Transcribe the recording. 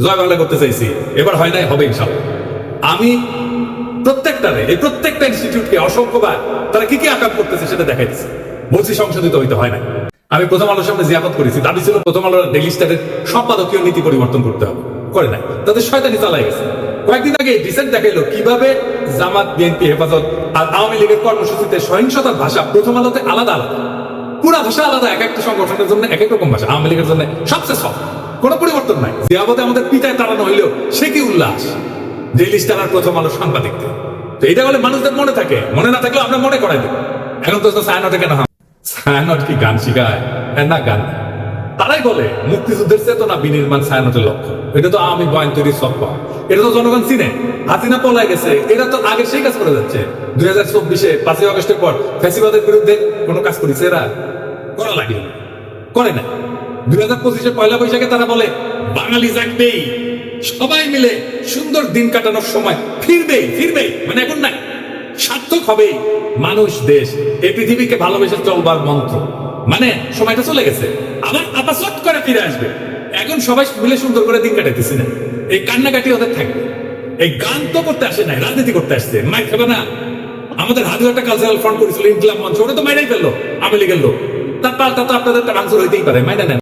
জয় বাংলা করতে চাইছি, এবার হয় নাই, হবে ইনশাআল্লাহ। আমি প্রত্যেকটা ইনস্টিটিউটকে অসংখ্যবার তারা কি কি আকাম করতেছে সেটা দেখাইতেছে, বলছি সংশোধিত হইতে হয় না। আমি প্রথম আলোর সামনে জিয়াফত করেছি, দাবি ছিল প্রথম আলোর ডেইলি স্টারের সম্পাদকীয় নীতি পরিবর্তন করতে হবে, করে নাই, তাদের শয়তানি চালাই গেছে। কয়েকদিন আগে রিসেন্ট দেখাইলো কিভাবে জামাত, বিএনপি, হেফাজত আর আওয়ামী লীগের কর্মসূচিতে সহিংসতার ভাষা প্রথম আলোতে আলাদা আলাদা, পুরা ভাষা আলাদা, এক একটা সংগঠনের জন্য এক এক রকম ভাষা। আওয়ামী লীগের জন্য সবচেয়ে সব, কোনো পরিবর্তন নাই। জিয়াবতে আমাদের পিতায় তাড়ানো হইলেও সে কি উল্লাস ডেইলি স্টার আর প্রথম আলো সাংবাদিকদের। তো এটা বলে মানুষদের মনে থাকে, মনে না থাকলেও আমরা মনে করাই দেব। এখন তো ছায়ানটে কেন হয়? ছায়ানট কি গান শিখায়? না, গান। তারাই বলে মুক্তিযুদ্ধের চেতনা বিনির্মাণ ছায়ানটের লক্ষ্য। এটা তো আমি বয়ান তৈরির সব, এটা তো জনগণ চিনে। হাসিনা পলাই গেছে, এটা তো আগে সেই কাজ করে যাচ্ছে। 2024-এ 5ই আগস্টের পর ফ্যাসিবাদের বিরুদ্ধে কোনো কাজ করেছে এরা? করা লাগলো, করে না। 2025-এ পয়লা বৈশাখে তারা বলে বাঙালি জাগবেই, সবাই মিলে সুন্দর দিন কাটানোর সময় ফিরবে, মানে এখন নাই, সার্থক হবেই। মানুষ, দেশ, এই পৃথিবীকে ভালোবেসে চলবার মন্ত্র, মানে সময়টা চলে গেছে, আবার আপাসট করে ফিরে আসবে। এখন সবাই মিলে সুন্দর করে দিন কাটাইতেছি না, এই কান্নাকাটি ওদের থাকবে। এই গান তো করতে আসে নাই, রাজনীতি করতে আসছে। মাই খাবে না? আমাদের হাজার একটা কালচারাল ফ্রন্ট করেছিল, ইনকলাব মঞ্চ, ওটা তো মাইনাই ফেললো আওয়ামী লীগের লোক। তার পাল্টা তো আপনাদের ভাঙচুর হইতেই পারে, মাইনা নেন।